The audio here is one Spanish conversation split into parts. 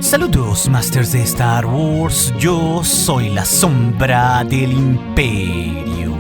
Saludos, Masters de Star Wars. Yo soy la sombra del Imperio.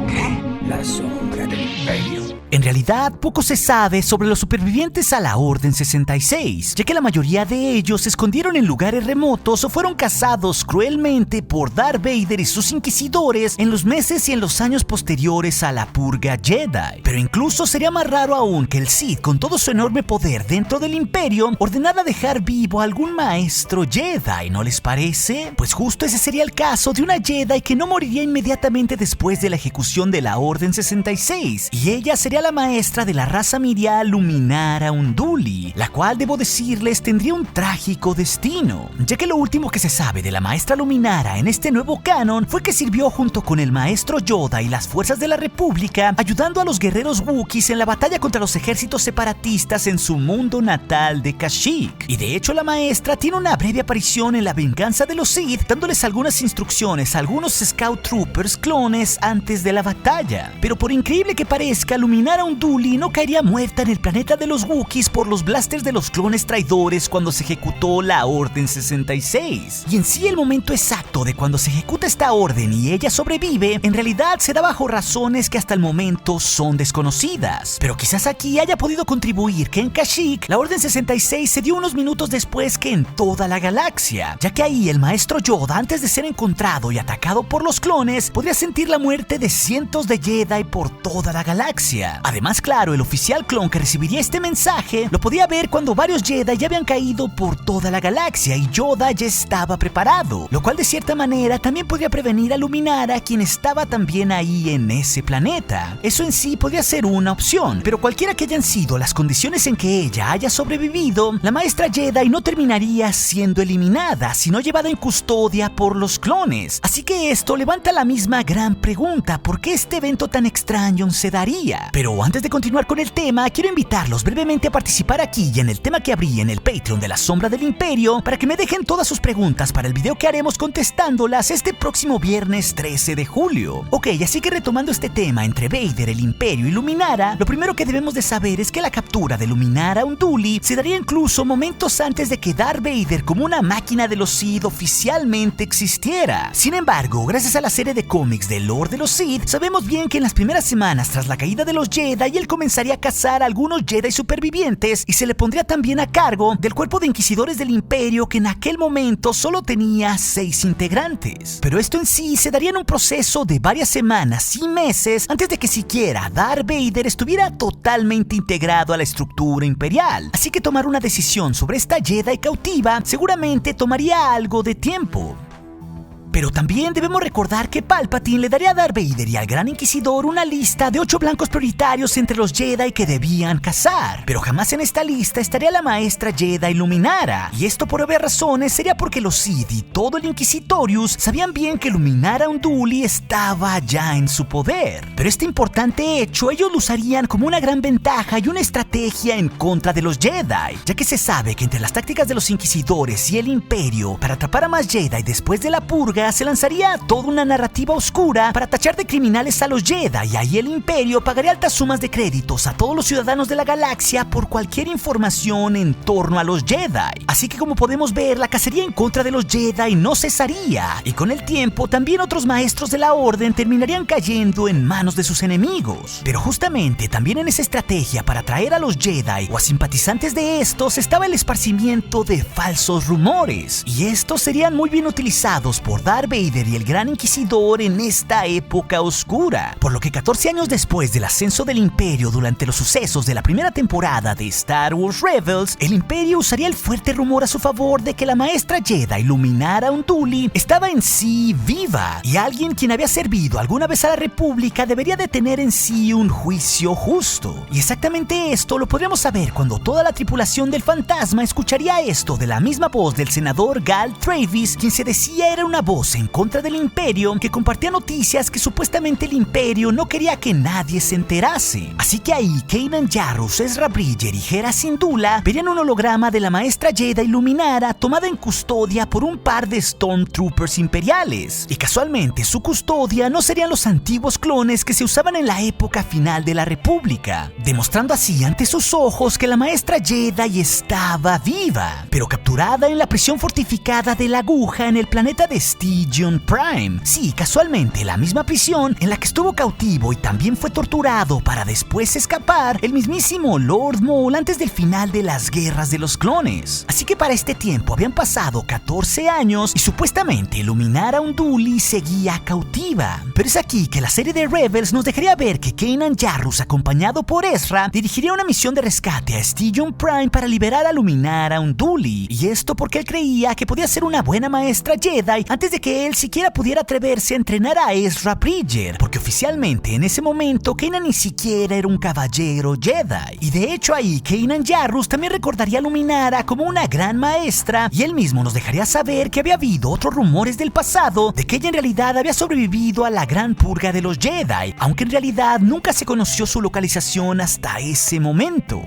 ¿Qué? ¿La sombra del Imperio? En realidad, poco se sabe sobre los supervivientes a la Orden 66, ya que la mayoría de ellos se escondieron en lugares remotos o fueron cazados cruelmente por Darth Vader y sus inquisidores en los meses y en los años posteriores a la purga Jedi. Pero incluso sería más raro aún que el Sith, con todo su enorme poder dentro del Imperio, ordenara dejar vivo a algún maestro Jedi, ¿no les parece? Pues justo ese sería el caso de una Jedi que no moriría inmediatamente después de la ejecución de la Orden 66, y ella sería la maestra de la raza mirial Luminara Unduli, la cual, debo decirles, tendría un trágico destino, ya que lo último que se sabe de la maestra Luminara en este nuevo canon fue que sirvió junto con el maestro Yoda y las fuerzas de la República, ayudando a los guerreros Wookiees en la batalla contra los ejércitos separatistas en su mundo natal de Kashyyyk. Y de hecho, la maestra tiene una breve aparición en La venganza de los Sith, dándoles algunas instrucciones a algunos Scout Troopers clones antes de la batalla. Pero por increíble que parezca, Luminara Unduli no caería muerta en el planeta de los Wookiees por los blasters de los clones traidores cuando se ejecutó la Orden 66. Y en sí, el momento exacto de cuando se ejecuta esta orden y ella sobrevive, en realidad se da bajo razones que hasta el momento son desconocidas. Pero quizás aquí haya podido contribuir que en Kashyyyk la Orden 66 se dio unos minutos después que en toda la galaxia, ya que ahí el maestro Yoda, antes de ser encontrado y atacado por los clones, podría sentir la muerte de cientos de Jedi por toda la galaxia. Además, claro, el oficial clon que recibiría este mensaje lo podía ver cuando varios Jedi ya habían caído por toda la galaxia y Yoda ya estaba preparado, lo cual de cierta manera también podría prevenir a Luminara, quien estaba también ahí en ese planeta. Eso en sí podría ser una opción, pero cualquiera que hayan sido las condiciones en que ella haya sobrevivido, la maestra Jedi no terminaría siendo eliminada, sino llevada en custodia por los clones. Así que esto levanta la misma gran pregunta: ¿por qué este evento tan extraño se daría? Pero antes de continuar con el tema, quiero invitarlos brevemente a participar aquí y en el tema que abrí en el Patreon de la Sombra del Imperio, para que me dejen todas sus preguntas para el video que haremos contestándolas este próximo viernes 13 de julio. Ok, así que retomando este tema entre Vader, el Imperio y Luminara, lo primero que debemos de saber es que la captura de Luminara Unduli se daría incluso momentos antes de que Darth Vader como una máquina de los Sith oficialmente existiera. Sin embargo, gracias a la serie de cómics de Lord de los Sith, sabemos bien que en las primeras semanas tras la caída de los Jedi, él comenzaría a cazar a algunos Jedi supervivientes y se le pondría también a cargo del cuerpo de inquisidores del Imperio, que en aquel momento solo tenía 6 integrantes. Pero esto en sí se daría en un proceso de varias semanas y meses antes de que siquiera Darth Vader estuviera totalmente integrado a la estructura imperial. Así que tomar una decisión sobre esta Jedi cautiva seguramente tomaría algo de tiempo. Pero también debemos recordar que Palpatine le daría a Darth Vader y al Gran Inquisidor una lista de 8 blancos prioritarios entre los Jedi que debían cazar. Pero jamás en esta lista estaría la maestra Jedi Luminara. Y esto, por obvias razones, sería porque los Sith y todo el Inquisitorius sabían bien que Luminara Unduli estaba ya en su poder. Pero este importante hecho ellos lo usarían como una gran ventaja y una estrategia en contra de los Jedi, ya que se sabe que entre las tácticas de los Inquisidores y el Imperio para atrapar a más Jedi después de la purga, se lanzaría toda una narrativa oscura para tachar de criminales a los Jedi, y ahí el Imperio pagaría altas sumas de créditos a todos los ciudadanos de la galaxia por cualquier información en torno a los Jedi. Así que, como podemos ver, la cacería en contra de los Jedi no cesaría, y con el tiempo también otros maestros de la Orden terminarían cayendo en manos de sus enemigos. Pero justamente también en esa estrategia para atraer a los Jedi o a simpatizantes de estos estaba el esparcimiento de falsos rumores, y estos serían muy bien utilizados por Darth Vader y el Gran Inquisidor en esta época oscura, por lo que 14 años después del ascenso del Imperio durante los sucesos de la primera temporada de Star Wars Rebels, el Imperio usaría el fuerte rumor a su favor de que la maestra Jedi Luminara Unduli estaba en sí viva, y alguien quien había servido alguna vez a la República debería de tener en sí un juicio justo. Y exactamente esto lo podríamos saber cuando toda la tripulación del fantasma escucharía esto de la misma voz del senador Gal Travis, quien se decía era una voz voz en contra del Imperio que compartía noticias que supuestamente el Imperio no quería que nadie se enterase. Así que ahí Kanan Jarrus, Ezra Bridger y Hera Syndulla verían un holograma de la maestra Jedi Luminara tomada en custodia por un par de Stormtroopers imperiales. Y casualmente su custodia no serían los antiguos clones que se usaban en la época final de la República, demostrando así ante sus ojos que la maestra Jedi estaba viva, pero capturada en la prisión fortificada de la Aguja en el planeta de Stygian Prime. Sí, casualmente la misma prisión en la que estuvo cautivo y también fue torturado para después escapar el mismísimo Lord Maul antes del final de las guerras de los clones. Así que para este tiempo habían pasado 14 años y supuestamente Luminara Unduli seguía cautiva. Pero es aquí que la serie de Rebels nos dejaría ver que Kanan Jarrus, acompañado por Ezra, dirigiría una misión de rescate a Stygian Prime para liberar a Luminara Unduli. Y esto porque él creía que podía ser una buena maestra Jedi antes de que él siquiera pudiera atreverse a entrenar a Ezra Bridger, porque oficialmente en ese momento Kanan ni siquiera era un caballero Jedi. Y de hecho ahí Kanan Jarrus también recordaría a Luminara como una gran maestra, y él mismo nos dejaría saber que había habido otros rumores del pasado de que ella en realidad había sobrevivido a la gran purga de los Jedi, aunque en realidad nunca se conoció su localización hasta ese momento.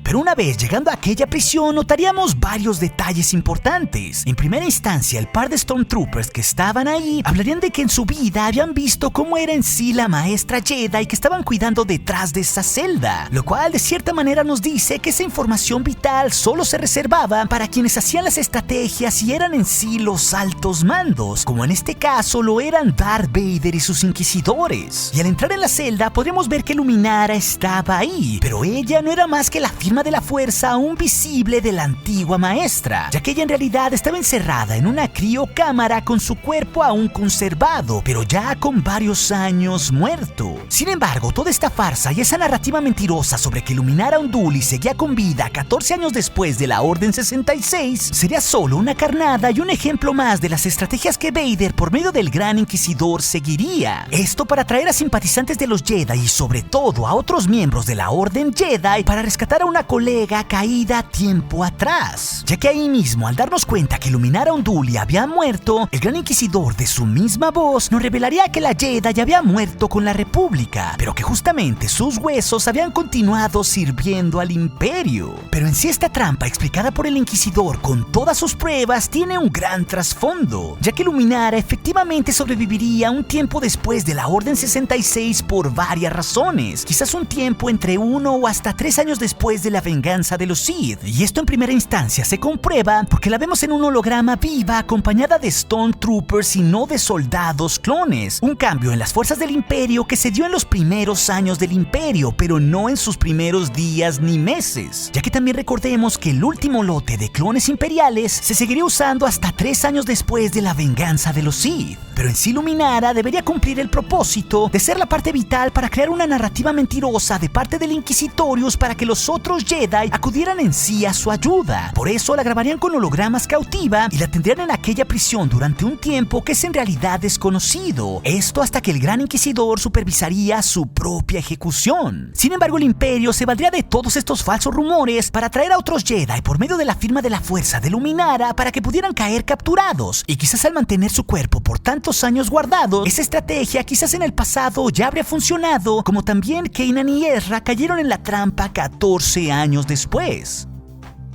Pero una vez llegando a aquella prisión notaríamos varios detalles importantes. En primera instancia, el par de Stormtroopers que estaban ahí hablarían de que en su vida habían visto cómo era en sí la maestra Jedi que estaban cuidando detrás de esa celda, lo cual de cierta manera nos dice que esa información vital solo se reservaba para quienes hacían las estrategias y eran en sí los altos mandos, como en este caso lo eran Darth Vader y sus inquisidores. Y al entrar en la celda podremos ver que Luminara estaba ahí, pero ella no era más que la firma de la fuerza aún visible de la antigua maestra, ya que ella en realidad estaba encerrada en una criocámara con su cuerpo aún conservado, pero ya con varios años muerto. Sin embargo, toda esta farsa y esa narrativa mentirosa sobre que Luminara Unduli seguía con vida 14 años después de la Orden 66 sería solo una carnada y un ejemplo más de las estrategias que Vader por medio del Gran Inquisidor seguiría. Esto para atraer a simpatizantes de los Jedi y sobre todo a otros miembros de la Orden Jedi para rescatar a una colega caída tiempo atrás, ya que ahí mismo al darnos cuenta que Luminara Unduli había muerto, el Gran Inquisidor de su misma voz nos revelaría que la Jedi ya había muerto con la República, pero que justamente sus huesos habían continuado sirviendo al Imperio. Pero en sí esta trampa explicada por el Inquisidor con todas sus pruebas tiene un gran trasfondo, ya que Luminara efectivamente sobreviviría un tiempo después de la Orden 66 por varias razones, quizás un tiempo entre 1 o hasta 3 años después de la venganza de los Sith, y esto en primera instancia se comprueba porque la vemos en un holograma viva acompañada de Stormtroopers y no de soldados clones, un cambio en las fuerzas del Imperio que se dio en los primeros años del Imperio, pero no en sus primeros días ni meses, ya que también recordemos que el último lote de clones imperiales se seguiría usando hasta 3 años después de la venganza de los Sith. Pero en sí Luminara debería cumplir el propósito de ser la parte vital para crear una narrativa mentirosa de parte del Inquisitorius para que los otros Jedi acudieran en sí a su ayuda. Por eso la grabarían con hologramas cautiva y la tendrían en aquella prisión durante un tiempo que es en realidad desconocido. Esto hasta que el Gran Inquisidor supervisaría su propia ejecución. Sin embargo, el Imperio se valdría de todos estos falsos rumores para atraer a otros Jedi por medio de la firma de la fuerza de Luminara para que pudieran caer capturados, y quizás al mantener su cuerpo por tantos años guardados, esa estrategia quizás en el pasado ya habría funcionado, como también Kanan y Ezra cayeron en la trampa 14 años después.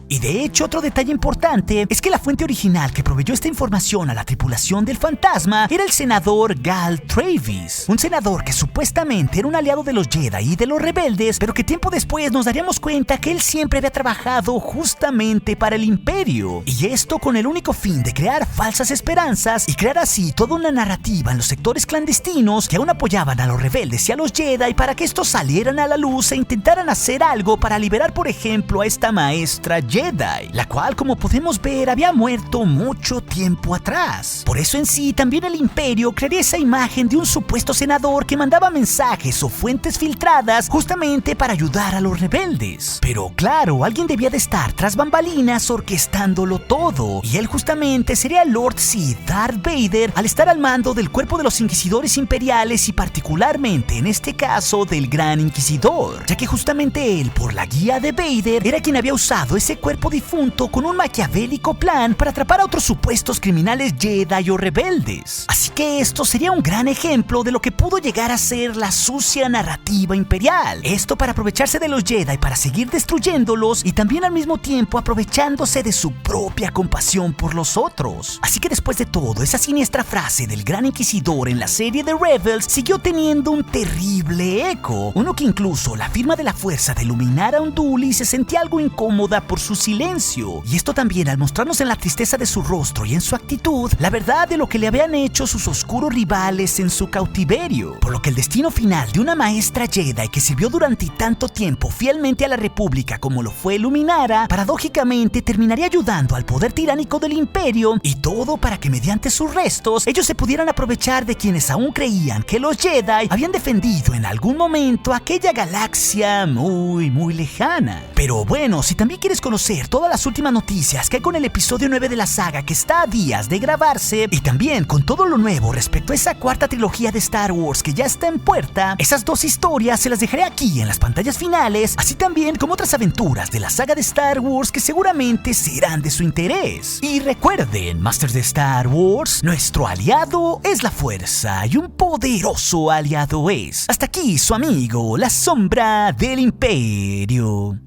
Y de hecho, otro detalle importante es que la fuente original que proveyó esta información a la tripulación del fantasma era el senador Gal Travis, un senador que supuestamente era un aliado de los Jedi y de los rebeldes, pero que tiempo después nos daríamos cuenta que él siempre había trabajado justamente para el Imperio, y esto con el único fin de crear falsas esperanzas y crear así toda una narrativa en los sectores clandestinos que aún apoyaban a los rebeldes y a los Jedi para que estos salieran a la luz e intentaran hacer algo para liberar, por ejemplo, a esta maestra Jedi, la cual, como podemos ver, había muerto mucho tiempo atrás. Por eso en sí también el Imperio crearía esa imagen de un supuesto senador que mandaba mensajes o fuentes filtradas justamente para ayudar a los rebeldes. Pero claro, alguien debía de estar tras bambalinas orquestándolo todo, y él justamente sería el Lord Sith Darth Vader al estar al mando del cuerpo de los Inquisidores Imperiales y particularmente en este caso del Gran Inquisidor, ya que justamente él, por la guía de Vader, era quien había usado ese cuerpo difunto con un maquiavélico plan para atrapar a otros supuestos criminales Jedi o rebeldes. Así que esto sería un gran ejemplo de lo que pudo llegar a ser la sucia narrativa imperial. Esto para aprovecharse de los Jedi para seguir destruyéndolos y también al mismo tiempo aprovechándose de su propia compasión por los otros. Así que después de todo, esa siniestra frase del Gran Inquisidor en la serie de Rebels siguió teniendo un terrible eco, uno que incluso la firma de la fuerza de Luminara Unduli se sentía algo incómoda por su silencio, y esto también al mostrarnos en la tristeza de su rostro y en su actitud la verdad de lo que le habían hecho sus oscuros rivales en su cautiverio, por lo que el destino final de una maestra Jedi que sirvió durante tanto tiempo fielmente a la República como lo fue Luminara, paradójicamente terminaría ayudando al poder tiránico del Imperio, y todo para que mediante sus restos ellos se pudieran aprovechar de quienes aún creían que los Jedi habían defendido en algún momento aquella galaxia muy lejana. Pero bueno, si también quieres conocer todas las últimas noticias que hay con el episodio 9 de la saga que está a días de grabarse, y también con todo lo nuevo respecto a esa cuarta trilogía de Star Wars que ya está en puerta, esas dos historias se las dejaré aquí en las pantallas finales, así también como otras aventuras de la saga de Star Wars que seguramente serán de su interés. Y recuerden, Masters de Star Wars, nuestro aliado es la fuerza y un poderoso aliado es. Hasta aquí su amigo, la sombra del Imperio.